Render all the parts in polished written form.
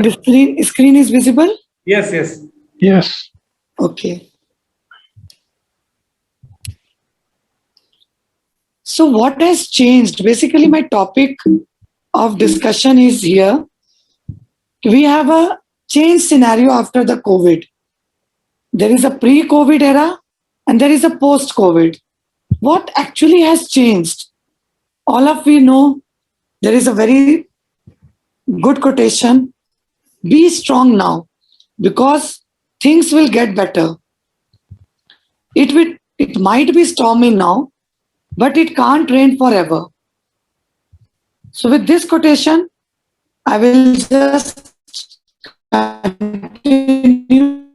The screen is visible? Yes, yes. Yes. Okay. So what has changed? Basically, my topic of discussion is here. We have a change scenario after the COVID. There is a pre-COVID era and there is a post-COVID. What actually has changed? All of we know there is a very good quotation. Be strong now because things will get better. It might be stormy now, but it can't rain forever. So with this quotation, I will just continue.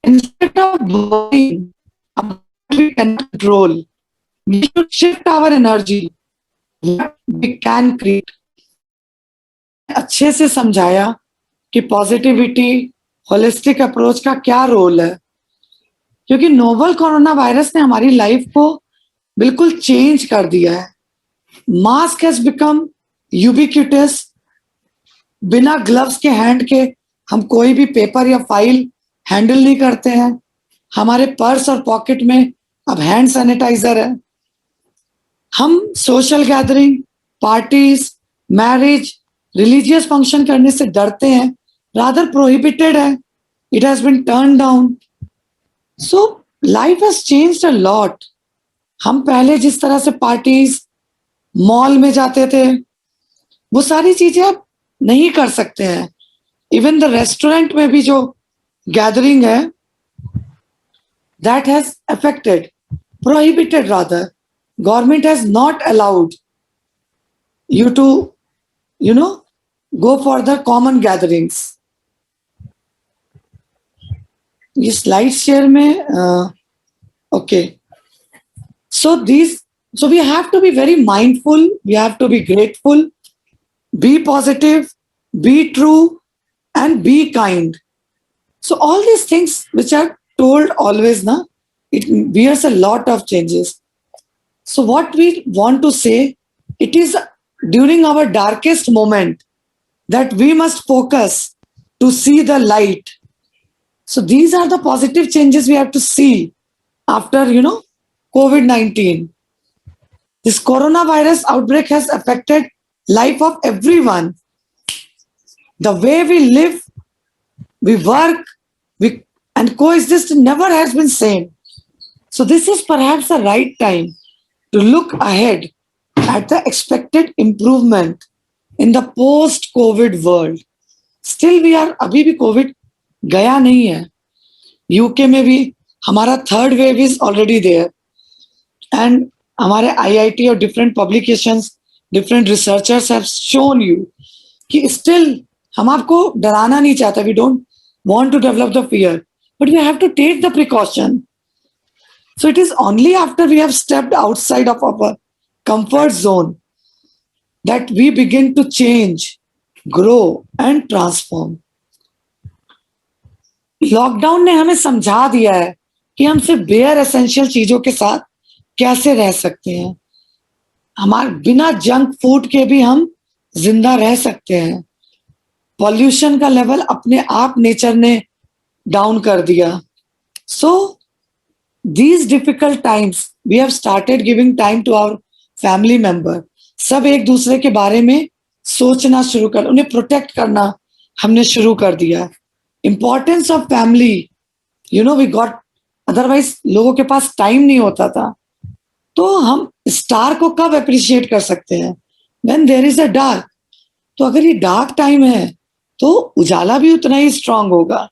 Instead of worrying about what we cannot control, we should shift our energy what we can create. अच्छे से समझाया कि positivity holistic approach का क्या role है, क्योंकि novel corona virus ने हमारी लाइफ को बिल्कुल चेंज कर दिया है. Mask has become ubiquitous. बिना ग्लव्स के हैंड के हम कोई भी पेपर या फाइल हैंडल नहीं करते हैं. हमारे पर्स और पॉकेट में अब हैंड सैनिटाइजर है. हम social gathering, parties, marriage, religious function करने से डरते हैं, रादर प्रोहिबिटेड है. It has been turn down. So life has changed a lot. हम पहले जिस तरह से पार्टीज, मॉल में जाते थे, वो सारी चीजें अब नहीं कर सकते हैं. इवन द रेस्टोरेंट में भी जो गैदरिंग है, that has affected, prohibited rather. Government has not allowed you to, go for the common gatherings. ये slide share में, okay. So we have to be very mindful. We have to be grateful, be positive, be true, and be kind. So all these things which are told always, it bears a lot of changes. So what we want to say, it is during our darkest moment that we must focus to see the light. So these are the positive changes we have to see after, COVID-19. This coronavirus outbreak has affected life of everyone. The way we live, we work, and coexist never has been same. So this is perhaps the right time to look ahead at the expected improvement in the post-COVID world. Still we are, अभी भी COVID गया नहीं है. UK में भी हमारा third wave is already there. And हमारे IIT और different publications, different researchers have shown you कि still हम आपको डराना नहीं चाहते. We don't want to develop the fear, but we have to take the precaution. So it is only after we have stepped outside of our comfort zone that we begin to change, grow, and transform. Lockdown ने हमें समझा दिया है कि हम सिर्फ bear essential चीजों के साथ कैसे रह सकते हैं. हमारे बिना जंक फूड के भी हम जिंदा रह सकते हैं. पॉल्यूशन का लेवल अपने आप नेचर ने डाउन कर दिया. सो these difficult times we have started giving time to our family member. सब एक दूसरे के बारे में सोचना शुरू कर, उन्हें प्रोटेक्ट करना हमने शुरू कर दिया. Importance of family, we got, otherwise लोगों के पास टाइम नहीं होता था. तो हम स्टार को कब अप्रिशिएट कर सकते हैं? When there is a dark. तो अगर ये डार्क टाइम है तो उजाला भी उतना ही स्ट्रांग होगा.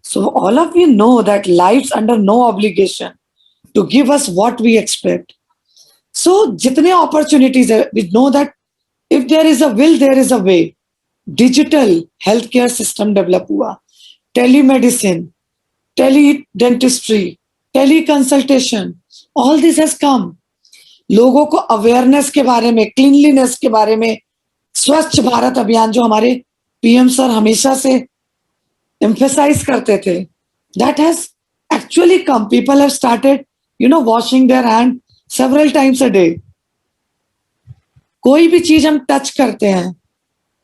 So all of you know that life's under no obligation to give us what we expect. So जितने opportunities है, we know that if there is a will, there is a way. Digital healthcare system develop हुआ, telemedicine, teledentistry, teleconsultation, all this has come. लोगों को awareness के बारे में, cleanliness के बारे में, स्वच्छ भारत अभियान जो हमारे PM सर हमेशा से emphasize करते थे, that has actually come. People have started, washing their hand several times a day. कोई भी चीज हम टच करते हैं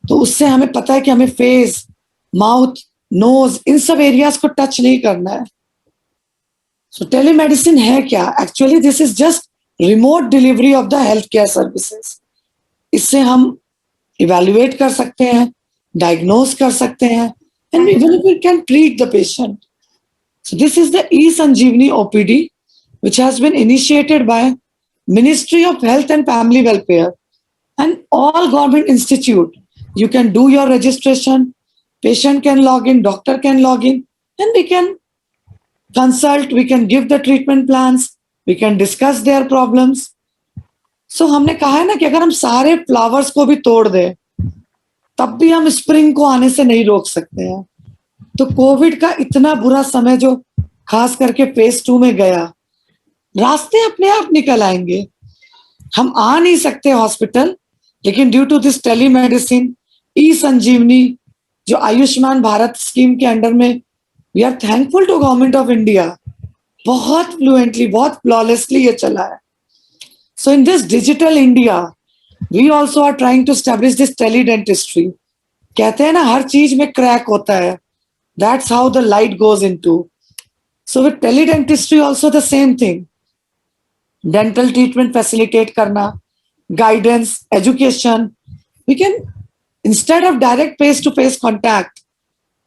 तो उससे हमें पता है कि हमें फेस, माउथ, नोज, इन सब एरियाज को टच नहीं करना है. सो टेलीमेडिसिन है क्या? Actually this is just remote delivery of the health care services. इससे हम इवेल्युएट कर सकते हैं, डायग्नोज कर सकते हैं, and even we can treat the patient. So this is the e-Sanjeevani OPD, which has been initiated by Ministry of Health and Family Welfare and all government institute. You can do your registration, patient can log in, doctor can log in, and we can consult, we can give the treatment plans, we can discuss their problems. So हमने कहा है ना कि अगर हम सारे flowers को भी तोड़ दें तब भी हम स्प्रिंग को आने से नहीं रोक सकते हैं. तो कोविड का इतना बुरा समय जो खास करके फेज 2 में गया, रास्ते अपने आप निकल आएंगे. हम आ नहीं सकते हॉस्पिटल, लेकिन due to this telemedicine, e Sanjeevani, जो आयुष्मान भारत स्कीम के अंडर में, we are thankful to government of India. बहुत फ्लुएंटली, बहुत फ्लॉलेसली ये चला है. So in this digital India we also are trying to establish this teledentistry. कहते हैं ना हर चीज में क्रैक होता है. That's how the light goes into. So with teledentistry also the same thing. Dental treatment facilitate karna, guidance, education. We can, instead of direct face-to-face contact,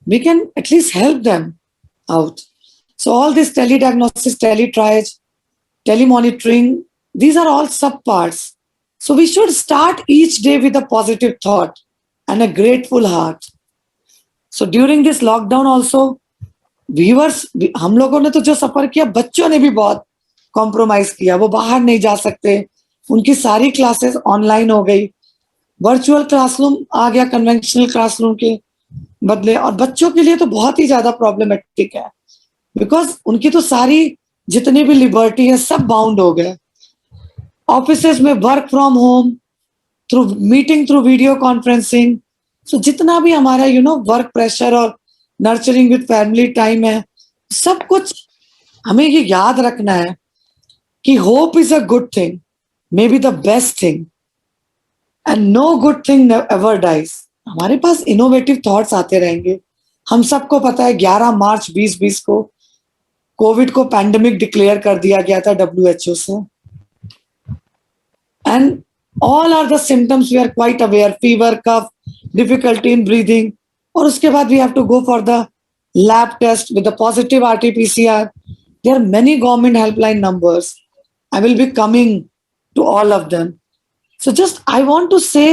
we can at least help them out. So all this telediagnosis, teletriage, telemonitoring, these are all subparts. So we should start each day with a positive thought and a grateful heart. So during this lockdown also, viewers, हम लोगों ने तो जो सफर किया, बच्चों ने भी बहुत कॉम्प्रोमाइज किया. वो बाहर नहीं जा सकते, उनकी सारी क्लासेस ऑनलाइन हो गई, वर्चुअल क्लासरूम आ गया कन्वेंशनल क्लासरूम के बदले. और बच्चों के लिए तो बहुत ही ज्यादा प्रॉब्लमेटिक है, बिकॉज उनकी तो सारी जितनी भी लिबर्टी है सब बाउंड हो गए. ऑफिसेज में work from home, through meeting, through video conferencing. So जितना भी हमारा वर्क प्रेशर और नर्चरिंग विद फैमिली टाइम है, सब कुछ हमें ये याद रखना है कि hope is a good thing, may be the best thing, and no good thing ever dies. हमारे पास इनोवेटिव थॉट्स आते रहेंगे. हम सबको पता है 11 मार्च 2020 को कोविड को पैंडेमिक डिक्लेयर कर दिया गया था WHO से. And all are the symptoms we are quite aware, fever, cough, difficulty in breathing. और उसके बाद we have to go for the lab test with the positive RT-PCR. There are many government helpline numbers. I will be coming to all of them. So just I want to say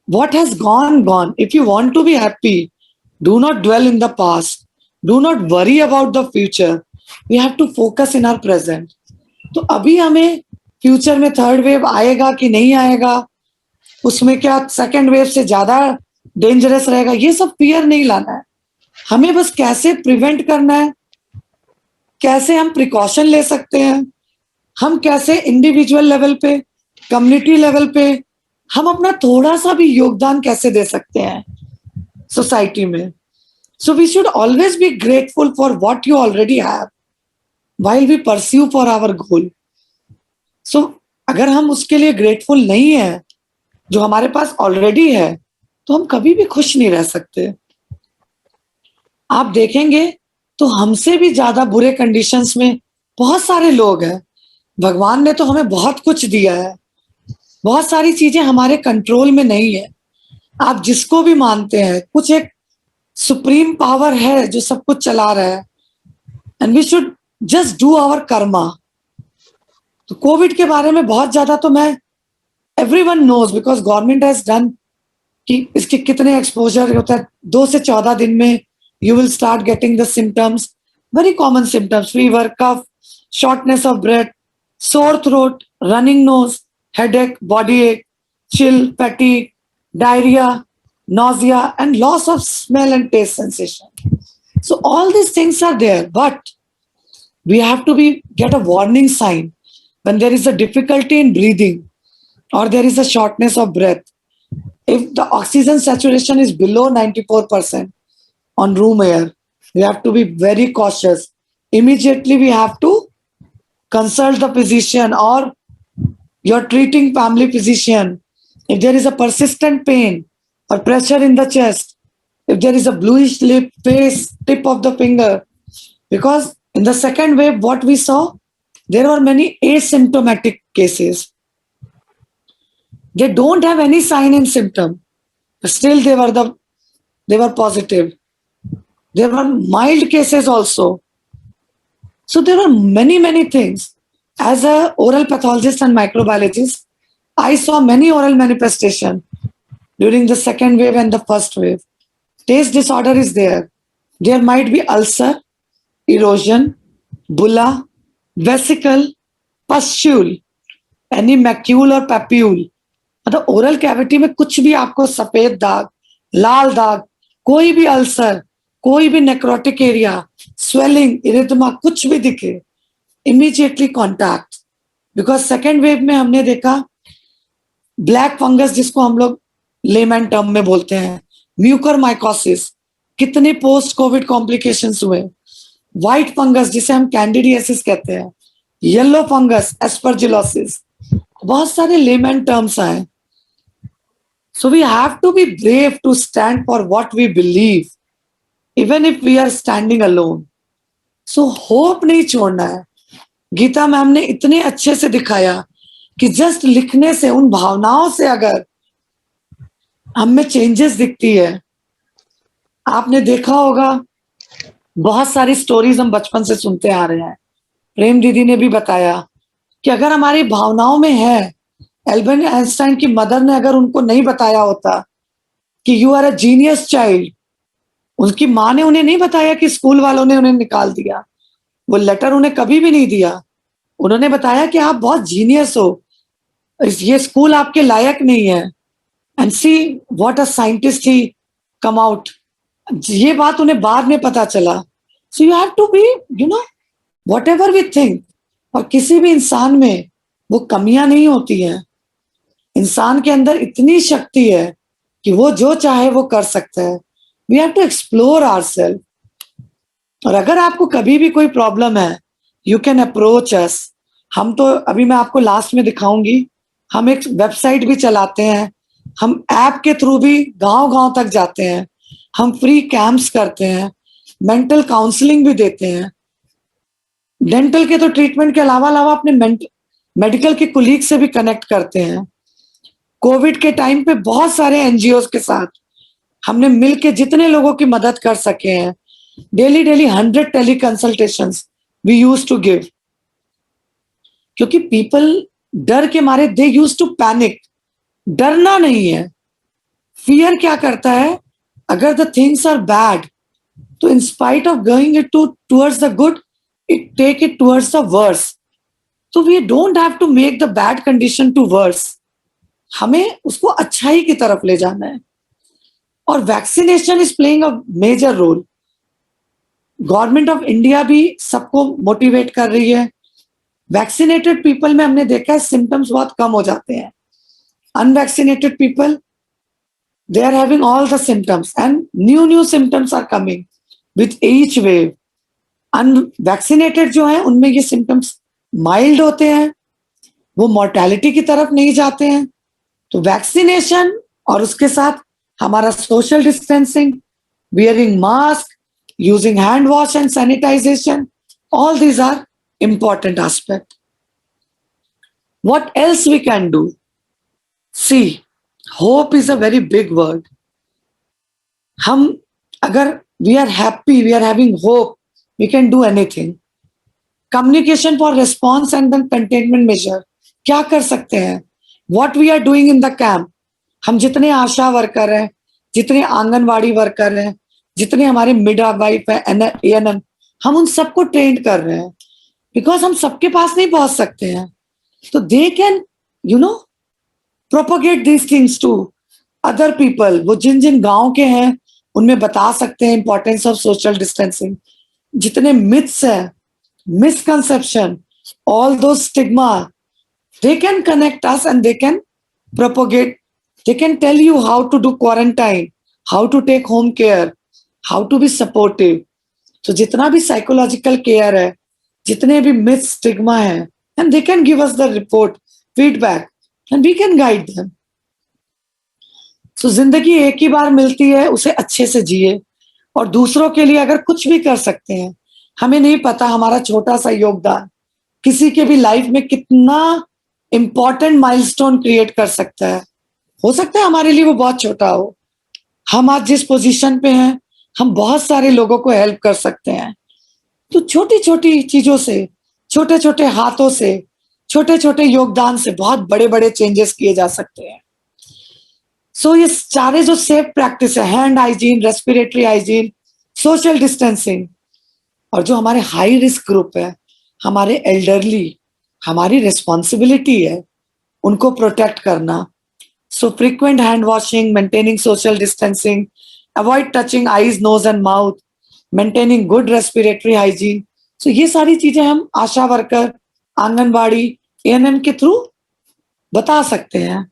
what has gone, gone. If you want to be happy, do not dwell in the past. Do not worry about the future. We have to focus in our present. तो अभी हमें future में third wave आएगा कि नहीं आएगा, उसमें क्या सेकेंड वेव से ज्यादा डेंजरस रहेगा, ये सब फियर नहीं लाना है. हमें बस कैसे प्रिवेंट करना है, कैसे हम प्रिकॉशन ले सकते हैं, हम कैसे इंडिविजुअल लेवल पे, कम्युनिटी लेवल पे हम अपना थोड़ा सा भी योगदान कैसे दे सकते हैं सोसाइटी में. So we should always be grateful for what you already have while we pursue for our goal. So अगर हम उसके लिए ग्रेटफुल नहीं है जो हमारे पास ऑलरेडी है, तो हम कभी भी खुश नहीं रह सकते. आप देखेंगे तो हमसे भी ज्यादा बुरे कंडीशंस में बहुत सारे लोग हैं. भगवान ने तो हमें बहुत कुछ दिया है, बहुत सारी चीजें हमारे कंट्रोल में नहीं है. आप जिसको भी मानते हैं, कुछ एक सुप्रीम पावर है जो सब कुछ चला रहा है, and we should just do our karma. तो कोविड के बारे में बहुत ज्यादा तो मैं, everyone knows because government has done कि इसके कितने एक्सपोजर होता है. 2 से 14 दिन में you will start getting the symptoms, very common symptoms, fever, cough, shortness of breath, sore throat, running nose, headache, body ache, chill, fatigue, diarrhoea, nausea, and loss of smell and taste sensation. So all these things are there, but we have to get a warning sign when there is a difficulty in breathing or there is a shortness of breath. If the oxygen saturation is below 94% on room air, we have to be very cautious. Immediately we have to consult the physician or your treating family physician if there is a persistent pain or pressure in the chest, if there is a bluish lip, face, tip of the finger, because in the second wave, what we saw, there were many asymptomatic cases. They don't have any sign and symptom, but still they were positive. There were mild cases also. So there were many things. As a oral pathologist and microbiologist, I saw many oral manifestation during the second wave and the first wave. Taste disorder is there. There might be ulcer, erosion, bulla, vesicle, pustule, any macule or papule. मतलब oral cavity में कुछ भी आपको सफेद दाग, लाल दाग, कोई भी अल्सर, कोई भी नेक्रोटिक एरिया, स्वेलिंग, इरिथमा, कुछ भी दिखे, immediately contact. Because second wave में हमने देखा ब्लैक फंगस, जिसको हम लोग लेमैन टर्म में बोलते हैं, म्यूकरमाइकोसिस, कितने पोस्ट कोविड कॉम्प्लिकेशंस हुए, व्हाइट फंगस जिसे हम कैंडिडियासिस कहते हैं, येलो फंगस, एस्परजिलोसिस, बहुत सारे लेमैन टर्म्स आए. So we have to be brave to stand for what we believe, even if we are standing alone. So hope नहीं छोड़ना है. गीता मैम ने इतने अच्छे से दिखाया कि जस्ट लिखने से, उन भावनाओं से अगर हम में चेंजेस दिखती है. आपने देखा होगा बहुत सारी स्टोरीज हम बचपन से सुनते आ रहे हैं. प्रेम दीदी ने भी बताया कि अगर हमारी भावनाओं में है, एल्बर्ट आइंस्टाइन की मदर ने अगर उनको नहीं बताया होता कि you are a genius child, उनकी माँ ने उन्हें नहीं बताया कि स्कूल वालों ने उन्हें निकाल दिया, वो लेटर उन्हें कभी भी नहीं दिया. उन्होंने बताया कि आप बहुत जीनियस हो, ये स्कूल आपके लायक नहीं है. And see what a scientist he come out. ये बात उन्हें बाद में पता चला. So you have to be, you know, whatever we think. और किसी भी इंसान में वो कमियां नहीं होती हैं. इंसान के अंदर इतनी शक्ति है कि वो जो चाहे वो कर सकता है. We have to explore ourselves. और अगर आपको कभी भी कोई प्रॉब्लम है, यू कैन अप्रोच अस. हम तो अभी मैं आपको लास्ट में दिखाऊंगी, हम एक वेबसाइट भी चलाते हैं, हम ऐप के थ्रू भी गांव-गांव तक जाते हैं, हम फ्री कैंप्स करते हैं, मेंटल काउंसलिंग भी देते हैं. डेंटल के तो ट्रीटमेंट के अलावा अपने मेडिकल के कुलीग से भी कनेक्ट करते हैं. कोविड के टाइम पे बहुत सारे एनजीओ के साथ हमने मिलके जितने लोगों की मदद कर सके हैं, daily 100 teleconsultations we use to give. क्योंकि पीपल डर के मारे दे यूज टू पैनिक. डरना नहीं है. फियर क्या करता है, अगर द थिंग्स आर बैड, तो in spite of going it towards the good, it take it towards the worse. तो we don't have to make the bad condition to worse. हमें उसको अच्छाई की तरफ ले जाना है. और vaccination is playing a major role. Government of India भी सबको मोटिवेट कर रही है. वैक्सीनेटेड पीपल में हमने देखा है सिम्टम्स बहुत कम हो जाते हैं. Unvaccinated people, they are having all the symptoms and new symptoms are coming with each wave. Unvaccinated जो है उनमें ये symptoms mild होते हैं, वो mortality की तरफ नहीं जाते हैं. तो वैक्सीनेशन और उसके साथ हमारा social distancing, wearing mask, using hand wash and sanitization, all these are important aspect. What else we can do? See, hope is a very big word. हम अगर we are happy, we are having hope, we can do anything. Communication for response and then containment measure. क्या कर सकते हैं? What we are doing in the camp. हम जितने आशा worker हैं, जितने आंगनवाड़ी वर्कर हैं, जितने हमारे मिडवाइफ है, ANM, हम उन सबको ट्रेन कर रहे हैं. बिकॉज हम सबके पास नहीं पहुंच सकते हैं. तो they can, you know, propagate this things to other people. वो जिन जिन गांव के हैं उनमें बता सकते हैं इंपॉर्टेंस ऑफ सोशल डिस्टेंसिंग. जितने मिथ्स है, मिसकंसेप्शन, ऑल दो stigma, they can connect us and they can propagate. They can tell you how to do quarantine, how to take home care, how to be supportive. So जितना भी psychological care है, जितने भी myth stigma है, and they can give us the report, feedback, and we can guide them. सो जिंदगी एक ही बार मिलती है, उसे अच्छे से जिए और दूसरों के लिए अगर कुछ भी कर सकते हैं, हमें नहीं पता हमारा छोटा सा योगदान किसी के भी लाइफ में कितना इंपॉर्टेंट माइलस्टोन क्रिएट कर सकता है। हो सकता है हमारे लिए वो बहुत छोटा हो। हम आज जिस पोजीशन पे हैं, हम बहुत सारे लोगों को हेल्प कर सकते हैं। तो छोटी छोटी चीजों से, छोटे छोटे हाथों से, छोटे छोटे योगदान से बहुत बड़े बड़े चेंजेस किए जा सकते हैं। सो ये सारे जो सेफ प्रैक्टिस है, hand hygiene, respiratory hygiene, social distancing, और जो हमारे हाई रिस्क ग्रुप है, हमारे एल्डरली, हमारी रिस्पॉन्सिबिलिटी है उनको प्रोटेक्ट करना। So frequent hand washing, maintaining social distancing, avoid touching eyes, nose and mouth, maintaining good respiratory hygiene. So ये सारी चीजें हम आशा वर्कर, आंगनबाड़ी, एएनएम के थ्रू बता सकते हैं।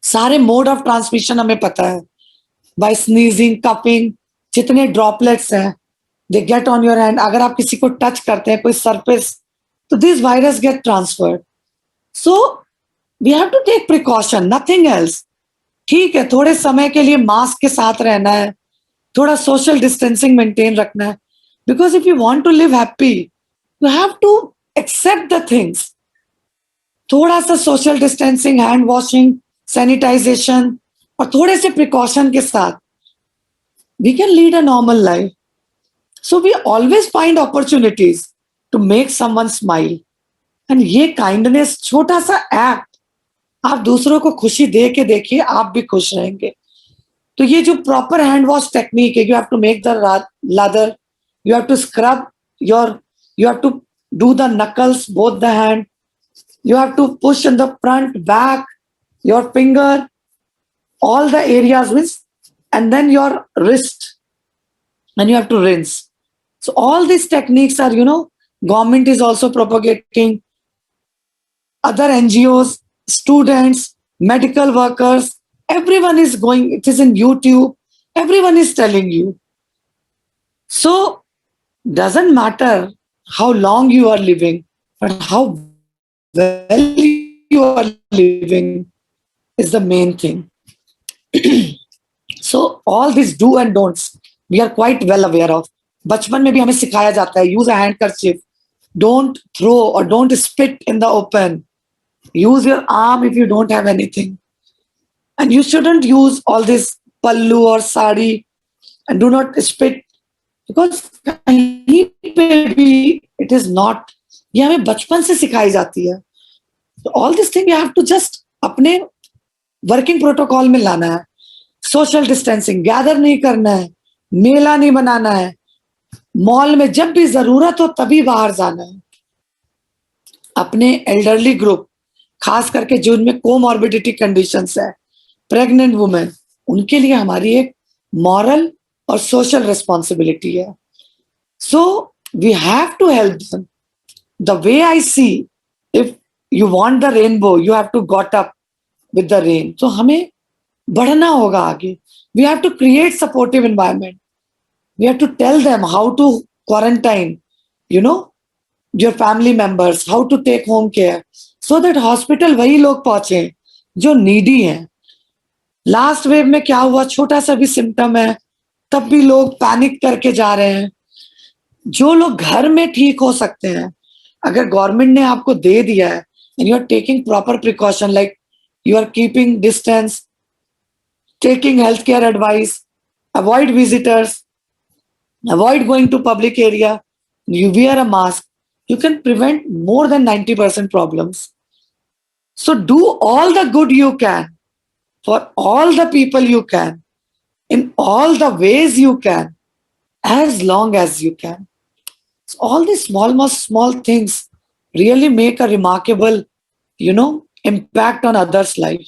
सारे मोड ऑफ ट्रांसमिशन हमें पता है, बाय स्नीजिंग, कपिंग, जितने ड्रॉपलेट्स हैं they get on your hand. अगर आप किसी को टच करते हैं, कोई सरफेस, तो this virus get transferred. So we have to take precaution, nothing else. ठीक है, थोड़े समय के लिए मास्क के साथ रहना है, थोड़ा सोशल डिस्टेंसिंग मेंटेन रखना है, because if you want to live happy you have to accept the things. थोड़ा सा social distancing, hand washing, sanitisation और थोड़े से प्रिकॉशन के साथ we can lead a normal life. So we always find opportunities to make someone smile. And ये kindness, छोटा सा एक्ट, आप दूसरों को खुशी दे के देखिए, आप भी खुश रहेंगे। तो ये जो प्रॉपर हैंड वॉश टेक्निक है, you have to make the lather, you have to scrub your, you have to do the knuckles, both the hand, you have to push in the front, back, your finger, all the areas with, and then your wrist, and you have to rinse. So all these techniques are, government is also propagating, other NGOs, students, medical workers, everyone is going, it is in YouTube, everyone is telling you. So doesn't matter how long you are living, but how well you are living is the main thing. So all these do and don'ts we are quite well aware of. बचपन में भी हमें सिखाया जाता है, use a handkerchief, don't throw or don't spit in the open, use your arm if you don't have anything, and you shouldn't use all this pallu or sari, and do not spit, because कहीं पे भी it is not, ये हमें बचपन से सिखाई जाती है। तो all this thing you have to just अपने वर्किंग प्रोटोकॉल में लाना है। सोशल डिस्टेंसिंग, गैदर नहीं करना है, मेला नहीं बनाना है, मॉल में जब भी जरूरत हो तभी बाहर जाना है। अपने एल्डरली ग्रुप, खास करके जो उनमें कोमॉर्बिडिटी कंडीशंस है, प्रेग्नेंट वुमेन, उनके लिए हमारी एक मॉरल और सोशल रिस्पॉन्सिबिलिटी है। So we have to help them. The way I see, if you want the rainbow you have to got up with the rain. तो हमें बढ़ना होगा आगे। We have to create supportive environment, we have to tell them how to quarantine, your family members, how to take home care, so that hospital वही लोग पहुंचे जो needy हैं। लास्ट वेव में क्या हुआ, छोटा सा भी सिम्टम है तब भी लोग पैनिक करके जा रहे हैं। जो लोग घर में ठीक हो सकते हैं, अगर गवर्नमेंट ने आपको दे दिया है and you are taking proper precaution, like you are keeping distance, taking health care advice, avoid visitors, avoid going to public area, you wear a mask, you can prevent more than 90% problems. So do all the good you can for all the people you can, in all the ways you can, as long as you can. So all these small things really make a remarkable, impact on others' life.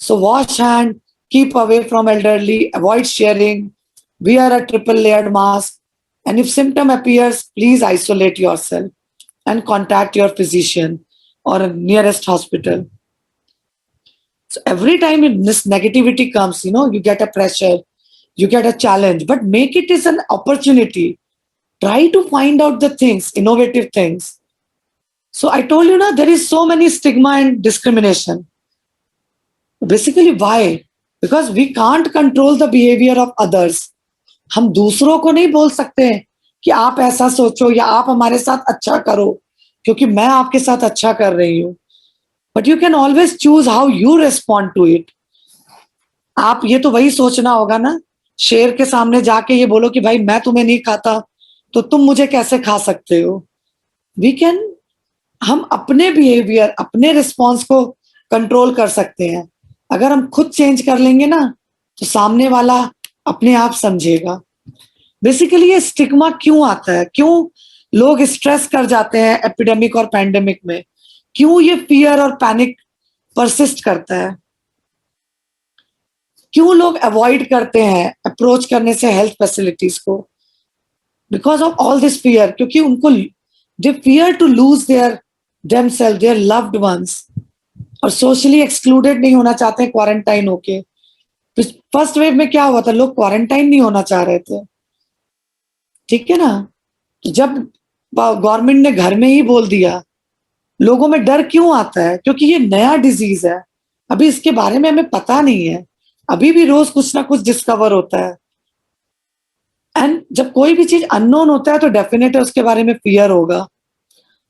So wash hand, keep away from elderly, avoid sharing, wear a triple layered mask, and if symptom appears, please isolate yourself and contact your physician or a nearest hospital. So every time this negativity comes, you get a pressure, you get a challenge, but make it as an opportunity. Try to find out the things, innovative things. So I told you, there is so many stigma and discrimination. Basically, why? Because we can't control the behaviour of others. हम दूसरों को नहीं बोल सकते हैं कि आप ऐसा सोचो या आप हमारे साथ अच्छा करो क्योंकि मैं आपके साथ अच्छा कर रही हूं. But you can always choose how you respond to it. आप ये तो वही सोचना होगा ना, शेर के सामने जाके ये बोलो कि भाई मैं तुम्हें नहीं खाता तो तुम मुझे कैसे खा सकते हो. वी कैन, हम अपने बिहेवियर अपने रिस्पॉन्स को कंट्रोल कर सकते हैं. अगर हम खुद चेंज कर लेंगे ना तो सामने वाला अपने आप समझेगा. बेसिकली ये स्टिग्मा क्यों आता है, क्यों लोग स्ट्रेस कर जाते हैं एपिडेमिक और पैंडेमिक में, क्यों ये फियर और पैनिक परसिस्ट करता है, क्यों लोग अवॉइड करते हैं अप्रोच करने से हेल्थ फैसिलिटीज को. Because of all this fear, क्योंकि उनको they fear to lose their themselves, their loved ones, और सोशली एक्सक्लूडेड नहीं होना चाहते क्वारंटाइन होके. फर्स्ट वेव में क्या हुआ था, लोग क्वारंटाइन नहीं होना चाह रहे थे. ठीक है ना. जब गवर्नमेंट ने घर में ही बोल दिया, लोगों में डर क्यों आता है, क्योंकि ये नया डिजीज है, अभी इसके बारे में हमें पता नहीं है, अभी भी रोज कुछ ना कुछ डिस्कवर होता है. एंड जब कोई भी चीज अननोन होता है तो डेफिनेट है उसके बारे में फियर होगा.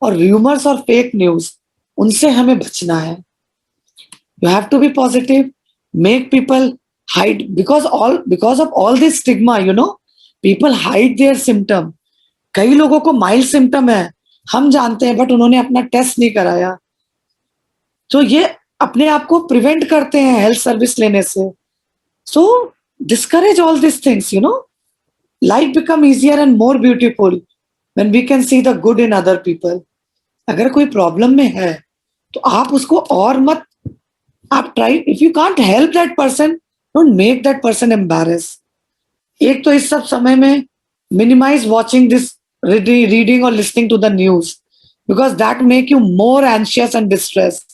और र्यूमर्स और फेक न्यूज, उनसे हमें बचना है. You have to be positive, make people hide, because of all this stigma, people hide their symptom. कई लोगों को माइल्ड सिम्टम है, हम जानते हैं, बट उन्होंने अपना टेस्ट नहीं कराया. तो ये अपने आप को प्रिवेंट करते हैं हेल्थ सर्विस लेने से. So discourage all this things. Life become easier and more beautiful when we can see the good in other people. अगर कोई प्रॉब्लम में है तो आप उसको और मत, आप try, if you can't help that person, don't make that person embarrass. एक तो इस सब समय में मिनिमाइज वॉचिंग दिस, रीडिंग और listening to the news, because that make you more anxious and distress.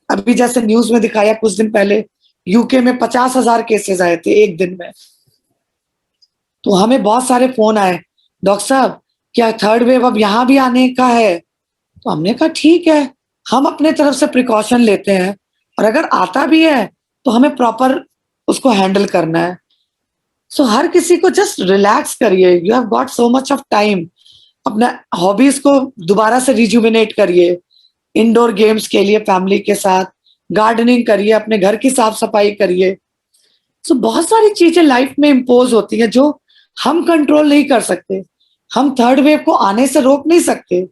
अभी जैसे न्यूज में दिखाया कुछ दिन पहले, यूके में 50,000 केसेस आए थे एक दिन में. तो हमें बहुत सारे फोन आए, डॉक्टर साहब क्या थर्ड वेव अब यहाँ भी आने का है. तो हमने कहा ठीक है, हम अपने तरफ से प्रिकॉशन लेते हैं, और अगर आता भी है तो हमें प्रॉपर उसको हैंडल करना है. सो हर किसी को जस्ट रिलैक्स करिए. You have got so much of time. अपना हॉबीज को दोबारा से रिजुविनेट करिए, इंडोर गेम्स के लिए फैमिली के साथ, गार्डनिंग करिए, अपने घर की साफ सफाई करिए. सो बहुत सारी चीजें लाइफ में इम्पोज होती हैं जो हम कंट्रोल नहीं कर सकते. हम थर्ड वेव को आने से रोक नहीं सकते.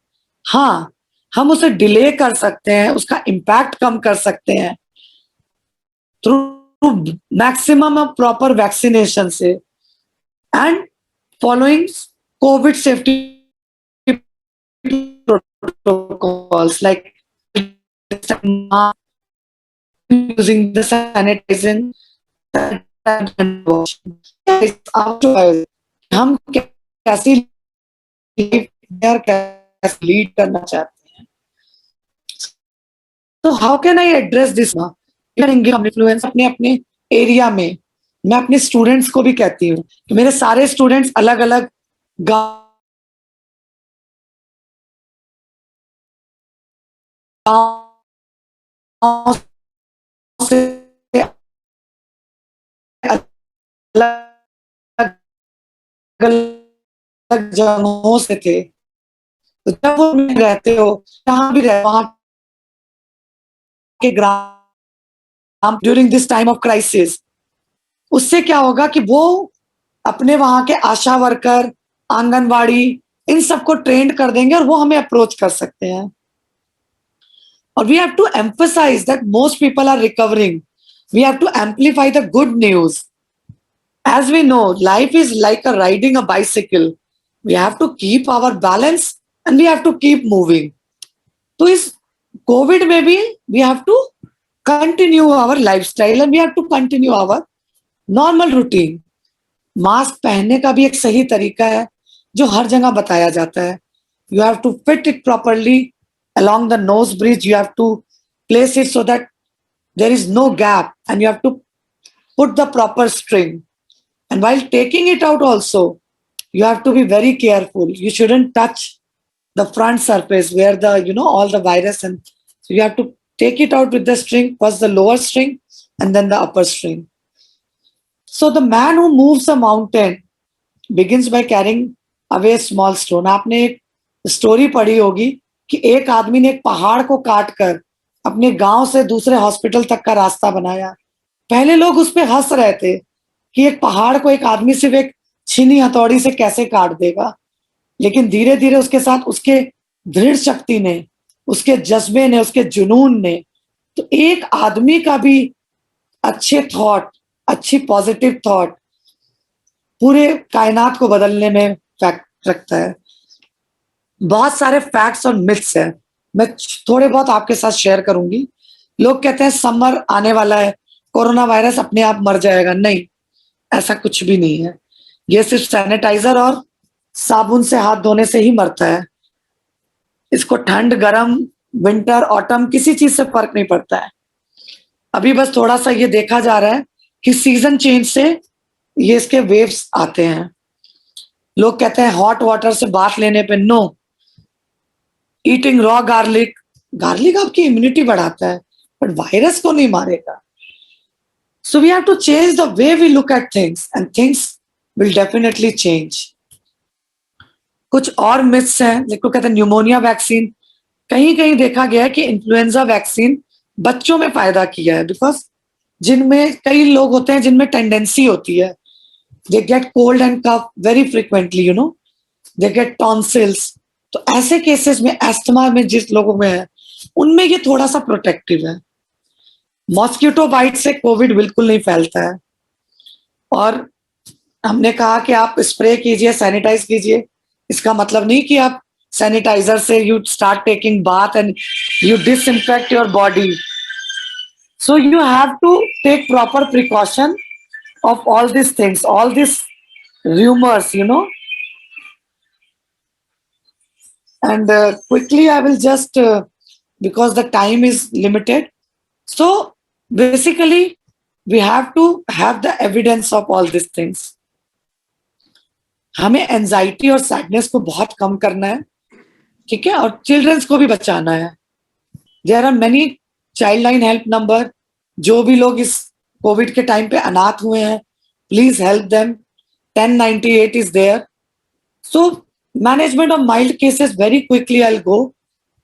हाँ, हम उसे डिले कर सकते हैं, उसका इम्पैक्ट कम कर सकते हैं through maximum of proper vaccination से and following COVID safety protocols like using the sanitizing. हम कैसी लीड करना चाहते हैं. तो how can I address this influence अपने अपने एरिया में. मैं अपने स्टूडेंट्स को भी कहती हूँ कि मेरे सारे स्टूडेंट्स अलग अलग गाँव से अलग जगहों से थे. तो जब वो रहते हो जहाँ भी रहे वहां के ग्राम during this time of crisis, उससे क्या होगा कि वो अपने वहां के आशा वर्कर, आंगनवाड़ी, इन सबको ट्रेंड कर देंगे और वो हमें अप्रोच कर सकते हैं. और we have to emphasise that most people are recovering. We have to amplify the good news. As we know, life is like a riding a bicycle. We have to keep our balance and we have to keep moving. तो इस Covid में भी we have to continue our lifestyle and we have to continue our normal routine. Mask पहनने का भी एक सही तरीका है जो हर जगह बताया जाता है. You have to fit it properly along the nose bridge. You have to place it so that there is no gap and you have to put the proper string. And while taking it out also, you have to be very careful. You shouldn't touch the front surface where the, all the virus, and so you have to take it out with the string, first the lower string and then the upper string. So the man who moves a mountain begins by carrying away a small stone. आपने एक story पढ़ी होगी कि एक आदमी ने एक पहाड़ को काट कर अपने गांव से दूसरे हॉस्पिटल तक का रास्ता बनाया. पहले लोग उस पे हंस रहे थे कि एक पहाड़ को एक आदमी सिर्फ एक छीनी हथौड़ी से कैसे काट देगा. लेकिन धीरे धीरे उसके साथ उसके दृढ़ शक्ति ने, उसके जज्बे ने, उसके जुनून ने, तो एक आदमी का भी अच्छे थॉट, अच्छी पॉजिटिव थॉट पूरे कायनात को बदलने में फैक्ट रखता है. बहुत सारे फैक्ट्स और मिथ्स हैं, मैं थोड़े बहुत आपके साथ शेयर करूंगी. लोग कहते हैं समर आने वाला है, कोरोना वायरस अपने आप मर जाएगा. नहीं, ऐसा कुछ भी नहीं है. ये सिर्फ सैनिटाइजर और साबुन से हाथ धोने से ही मरता है. इसको ठंड, गरम, विंटर, ऑटम किसी चीज से फर्क नहीं पड़ता है. अभी बस थोड़ा सा ये देखा जा रहा है कि सीजन चेंज से ये इसके वेव्स आते हैं. लोग कहते हैं हॉट वाटर से बाथ लेने पे no. Eating raw garlic, garlic आपकी इम्यूनिटी बढ़ाता है बट वायरस को नहीं मारेगा. So we have to change the way we look at things and things will definitely change. कुछ और मिथ्स हैं, जिसको कहते हैं न्यूमोनिया वैक्सीन. कहीं कहीं देखा गया है कि इन्फ्लुएंजा वैक्सीन बच्चों में फायदा किया है, बिकॉज जिनमें कई लोग होते हैं जिनमें टेंडेंसी होती है, they get cold and cough very frequently, you know, they get tonsils. तो ऐसे केसेस में, एस्थमा में जिस लोगों में है, उनमें ये थोड़ा सा प्रोटेक्टिव है. मॉस्किटो बाइट से कोविड बिल्कुल नहीं फैलता है. और हमने कहा कि आप स्प्रे कीजिए, सैनिटाइज कीजिए. इसका मतलब नहीं कि आप सैनिटाइजर से you start taking bath and you disinfect your body. So you have to take proper precaution of all these things, all these rumors, you know. And quickly, I will just, because the time is limited. So basically, we have to have the evidence of all these things. हमें anxiety और sadness को बहुत कम करना है, ठीक है, और children's को भी बचाना है. There are many child line help number. जो भी लोग इस कोविड के टाइम पे अनाथ हुए हैं, please help them. 1098 is there. So management of mild cases, very quickly I'll go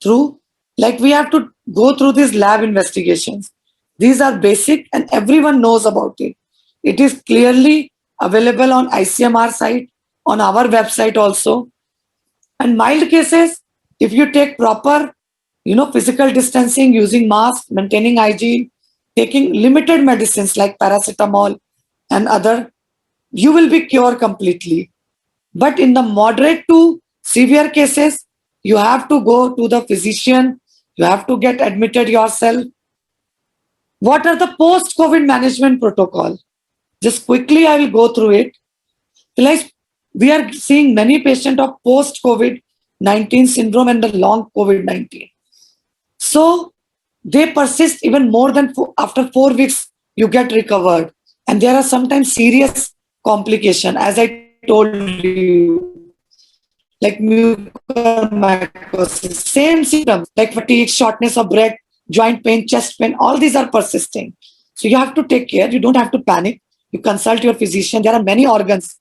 through. Like we have to go through these lab investigations. These are basic and everyone knows about it. It is clearly available on ICMR site, on our website also. And mild cases, if you take proper, you know, physical distancing, using mask, maintaining hygiene, taking limited medicines like paracetamol and other, you will be cured completely. But in the moderate to severe cases, you have to go to the physician, you have to get admitted yourself. What are the post-COVID management protocol? Just quickly, I will go through it. Like, we are seeing many patients of post-COVID-19 syndrome and the long COVID-19. So they persist even more than after 4 weeks, you get recovered. And there are sometimes serious complications, as I told you, like mucormycosis, same symptoms like fatigue, shortness of breath, joint pain, chest pain, all these are persisting. So you have to take care. You don't have to panic. You consult your physician. There are many organs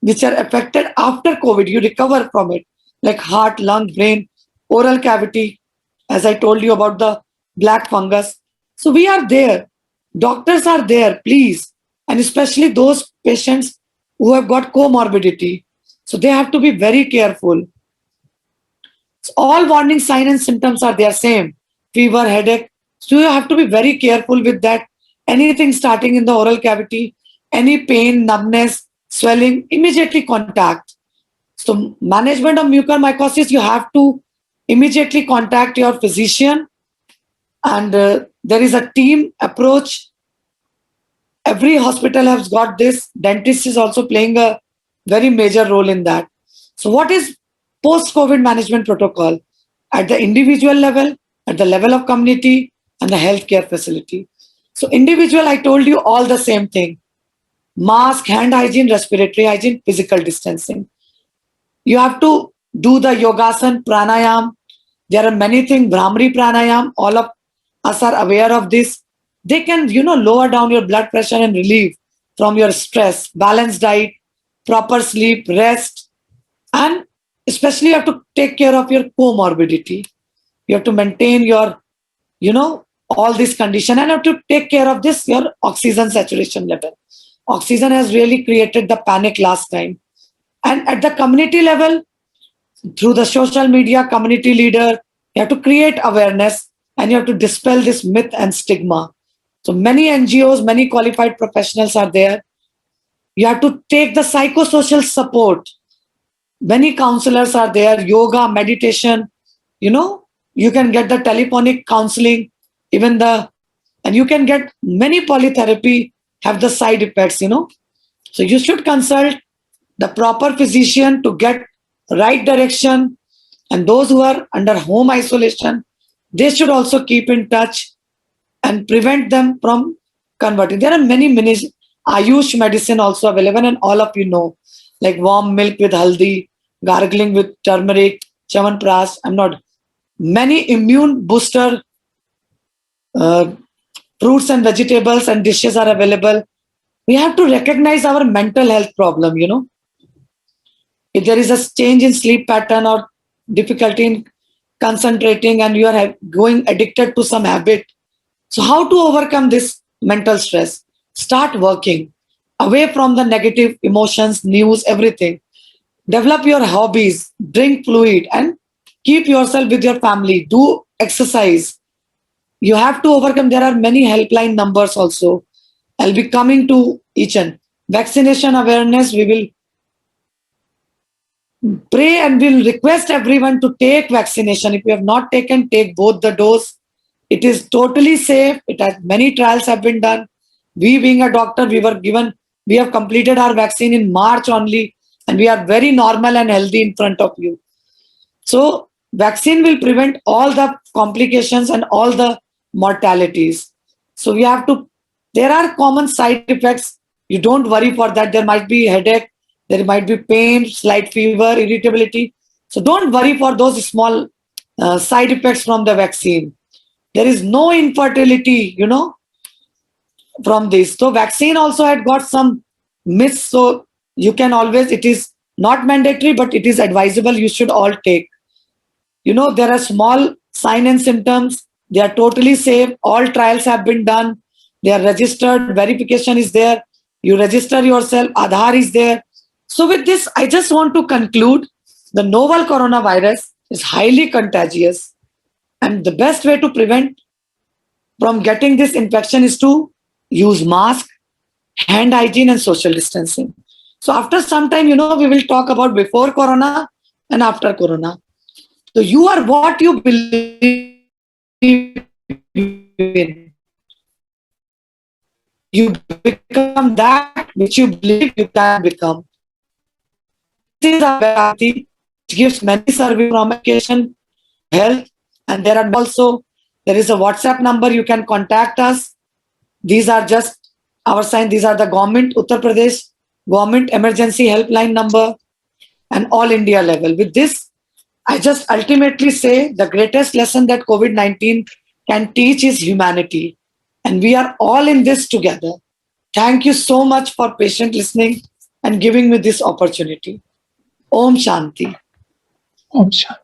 which are affected after COVID. You recover from it, like heart, lung, brain, oral cavity, as I told you about the black fungus. So we are there. Doctors are there, please. And especially those patients who have got comorbidity. So they have to be very careful. So all warning signs and symptoms are there, same. Fever, headache. So you have to be very careful with that. Anything starting in the oral cavity, any pain, numbness, swelling, immediately contact. So management of mucormycosis, you have to immediately contact your physician. And there is a team approach. Every hospital has got this. Dentist is also playing a very major role in that. So what is post-COVID management protocol? At the individual level, at the level of community, and the healthcare facility. So individual, I told you all the same thing. Mask, hand hygiene, respiratory hygiene, physical distancing. You have to do the yogasan, pranayam. There are many things, Brahmari pranayam, all of us are aware of this. They can, lower down your blood pressure and relieve from your stress, balanced diet, proper sleep, rest, and especially you have to take care of your comorbidity. You have to maintain your, all this condition, and have to take care of this, your oxygen saturation level. Oxygen has really created the panic last time. And at the community level, through the social media, community leader, you have to create awareness and you have to dispel this myth and stigma. So many NGOs, many qualified professionals are there. You have to take the psychosocial support. Many counselors are there, yoga, meditation, you can get the telephonic counseling, and you can get many polytherapy have the side effects, So you should consult the proper physician to get right direction. And those who are under home isolation, they should also keep in touch and prevent them from converting. There are many Ayush medicine also available, and all of you know, like warm milk with haldi, gargling with turmeric, chawanprash. Many immune booster fruits and vegetables and dishes are available. We have to recognize our mental health problem, If there is a change in sleep pattern or difficulty in concentrating and you are going addicted to some habit, so how to overcome this mental stress? Start working away from the negative emotions, news, everything. Develop your hobbies, drink fluid, and keep yourself with your family. Do exercise. You have to overcome. There are many helpline numbers also. I'll be coming to each and vaccination awareness. We will pray and we'll request everyone to take vaccination. If you have not taken, take both the dose. It is totally safe. Many trials have been done. We being a doctor, we have completed our vaccine in March only, and we are very normal and healthy in front of you. So vaccine will prevent all the complications and all the mortalities. So there are common side effects. You don't worry for that. There might be headache, there might be pain, slight fever, irritability. So don't worry for those small side effects from the vaccine. There is no infertility, from this. So vaccine also had got some myths. So you can always, it is not mandatory, but it is advisable. You should all take. There are small sign and symptoms. They are totally safe. All trials have been done. They are registered. Verification is there. You register yourself. Aadhaar is there. So with this, I just want to conclude the novel coronavirus is highly contagious. And the best way to prevent from getting this infection is to use mask, hand hygiene, and social distancing. So after some time, we will talk about before corona and after corona. So you are what you believe in. You become that which you believe you can become. This is a variety which gives many services from education, health, and there is a WhatsApp number you can contact us. These are just our sign. These are the government, Uttar Pradesh government emergency helpline number and all India level. With this, I just ultimately say the greatest lesson that COVID-19 can teach is humanity. And we are all in this together. Thank you so much for patient listening and giving me this opportunity. Om Shanti. Om Shanti.